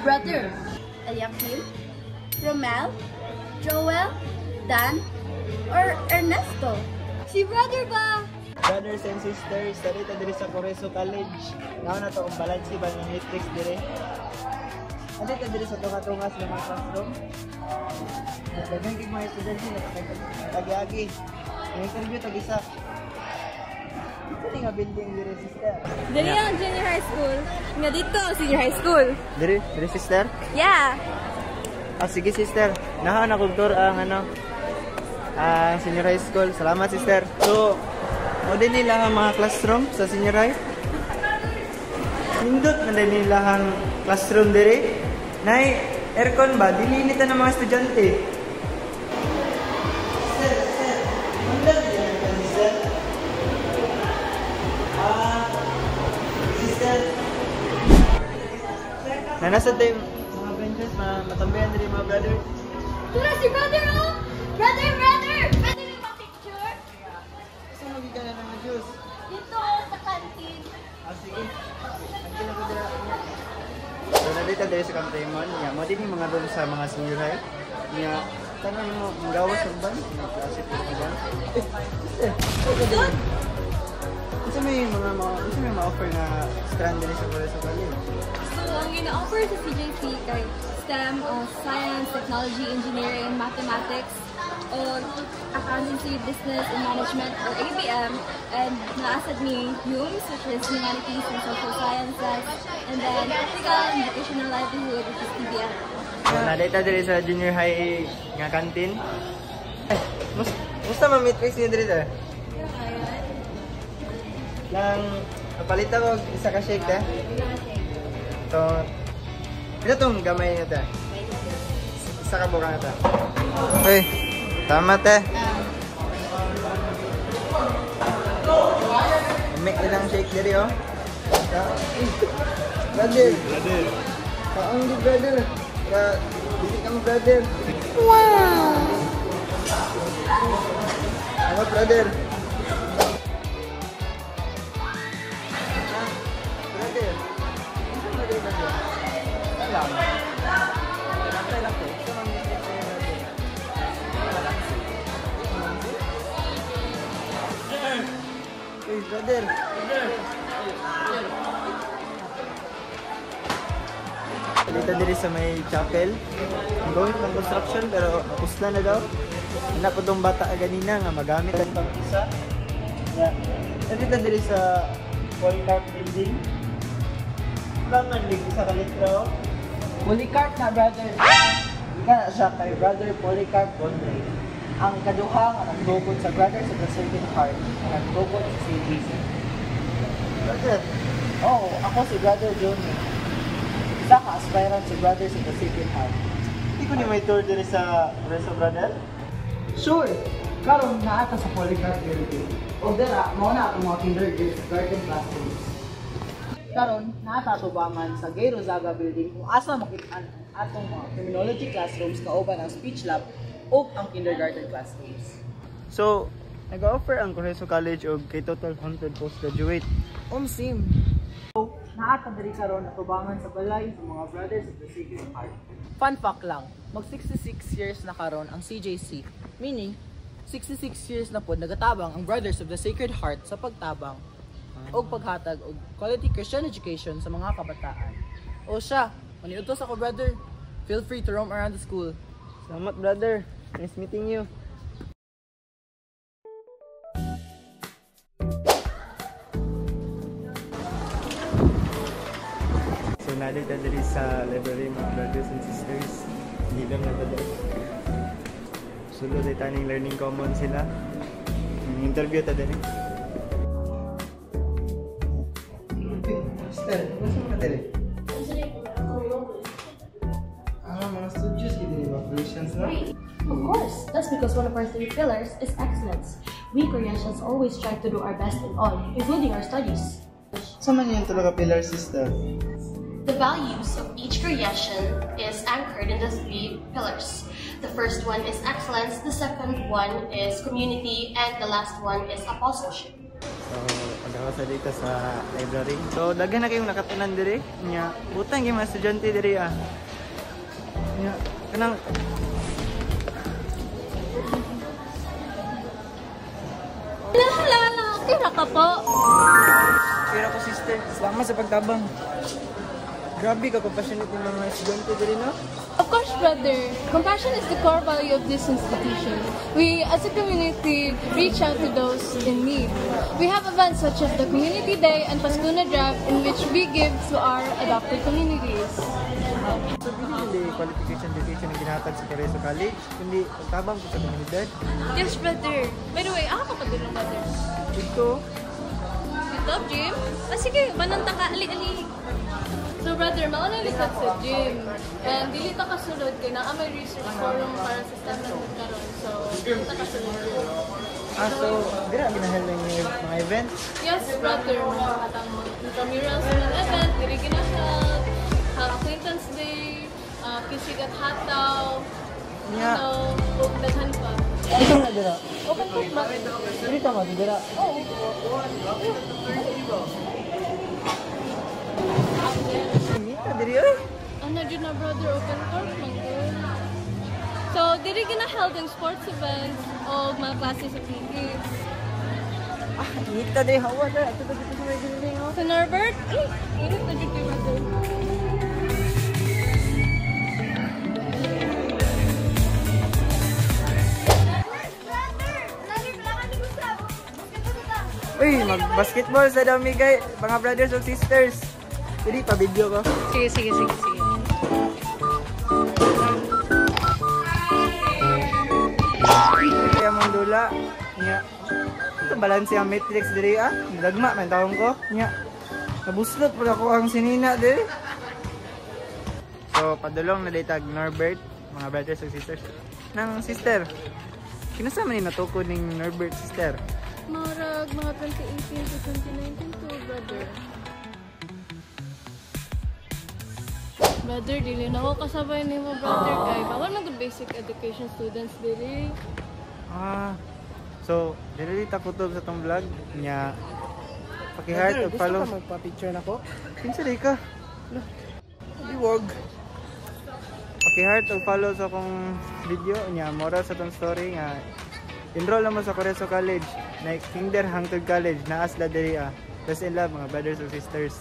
brother? Eliakim, Romel, Joel, Dan, or Ernesto? Si brother ba? Brothers and sisters, sarita diri sa Coreso College. Naon na to ang balance ba ng matrix dire? Ano ka diri sa tunga-tungas ng mga classroom? Daghang kay mga estudyante nagagi-agi. May interview tag isa. Ito nga building diri sister. Dili ang junior high school. Nga dito, senior high school. Diri sister? Yeah. Sige sister. Nahan ako tour ang senior high school. Salamat sister. So, o din nila ang mga classroom sa senior high. Hindot na din nila ang classroom diri. Nay, aircon ba? Dilinitan ng mga estudyante. Sir. Mandag yan ka, sister. Sister. Nanasad tayo mga benches, matambayan din yung mga brother. Tula si brother, oh! Brother! Pwede rin ma-picture? Saan magigala ng mga juice? Dito, sa canteen. Sige. Canteen ako dira. So, nandito tayo sa Camtaymon. Mo din yung mga doon sa mga senior high. Tanong mo, ang gawas ng ban? Mga klase po ng ban? Doon? Isa may ma-offer na strand din sa Coreso College. So, ang ina-offer sa CJC kay STEM, Science, Technology, Engineering, Mathematics, o Accountancy, Business, and Management, or ABM, and naasad ni HUMS, which is Humanities and Social Sciences, and then Practical and Vocational Livelihood, which is TBM. So, nadita diri sa junior high nga canteen. Musta ma-matrix niyo diri ta? Nang napalita ko isa ka shake ta. So, ito tong gamay niya ta. Isa ka buka na ta. Uy, tama te. Make ilang shake diri oh. Brother. Kaang di brother. Hindi kang brother. Wow! Ano brother? Brother. Ano brother ba siya? Alam. Nakay lang ko. Ito ang mistake sa brother. Hey brother. Dito diri sa may chapel. Going ng construction pero napusla na daw. Wala po itong bata ganina nga magamit ang pag-isa. Yeah. Dito diri sa Polycarp building. Langan dito sa kalitra. Polycarp na brother. Ika na siya kay brother Polycarp Gondre. Ang kaduha nga nagtugod sa Brothers of the Sacred Heart nga nagtugod sa CJC. Brother? Oo, ako si Brother Johnny. Isa ka aspirant si Brothers of the Sacred Heart. Hindi ko ni may tour diri sa Reso Brother? Sure! Karon naata sa Polycarp building. O dira, mao na atong mga kindergarten classrooms. Karon naata tubangan sa Gay Rosaga building kung asa makit-an atong mga criminology classrooms kauban ang speech lab o ang kindergarten classrooms. So, nag-offer ang Coreso College og kay total 100 postgraduate. Sim. So, naata diri karon natubangan sa balay sa mga Brothers of the Sacred Heart. Fun fact lang, mag 66 years na karon ang CJC, meaning 66 years na pod nagatabang ang Brothers of the Sacred Heart sa pagtabang o paghatag og quality Christian education sa mga kabataan. O siya, maniutos ako brother. Feel free to roam around the school. Salamat brother. Nice meeting you. So nalita diri sa library mga brothers and sisters. Hilom na to diri. Sulod ay taning learning common sila. Interview ta diri. Sister, ano ka diri? Mga studios gini ba? Christians na? Of course, that's because one of our 3 pillars is excellence. We Koreans always strive to do our best in all, including our studies. Sa man yung talaga pillar sister? The values of each Korean is anchored in the 3 pillars. The first one is excellence, the second one is community, and the last one is apostleship. So, pagkawa sa dito sa library. So, daghan na kayong nakatunan diri. Nya, butang yung mga estudyante diri ah. Nya, kanang Hala, kira ka po. kira ko sister. Salamat sa pagtabang. Grabe ka compassionate ng mga estudyante diri no? Of course, brother. Compassion is the core value of this institution. We, as a community, reach out to those in need. We have events such as the Community Day and Paskuna Drive in which we give to our adopted communities. So, hindi qualification decision ang ginatag sa Coreso College, kundi pagtabang ko sa komunidad. Yes, brother. By the way, ako pa din, brother. Ito, Dito, Jim? Ah, sige, mananta ka. Ali. So, brother, mauna lisag sa gym. And dili ta kasulod kay naa may research forum para sa STEM na nagkaroon. So, dili ta kasulod. so, dira ginahal ng mga events. Yes, brother. Mga katang intramurals na event, dili ginahal. Acquaintance Day, kisig at hataw. Nya, Ug daghan pa. ito na dira. Open book, brother. Dito mo, dira. Oo. Mita, diri oy. Ano dyan na, brother? Open court man good. So, diri ginaheld ang sports events o mga classes sa PE. Mita, diri hawa dira. Ito dito sa may diri oh. Sa Norbert, init na dyan kayo, brother. Uy, mag-basketball sa dami kay mga brothers and sisters. Dili pa video ko. Sige. Kaya mong dula. Nya. Ito balance ang matrix diri ah. Dagma man taong ko. Nya. Nabuslot pag ako ang sinina diri. So, padulong na ditag Norbert, mga brothers and sisters. Nang sister. Kinasa man ni natukod ning Norbert sister? Marag, mga 2018 to 2019 to, brother. Brother, dili na ako kasabay ni mo, brother. Kay, bawal na good basic education students dili. So, dili ta kutob sa tong vlog nya. Paki-heart ug follow. Gusto ka magpa-picture na ko? Kinsa di ka? Iwag. Paki-heart ug follow sa akong video nya. Moral sa tong story nga enroll naman sa Coreso College, na Kinder Hangtod College, naas la diri ah. Best in love mga brothers and sisters.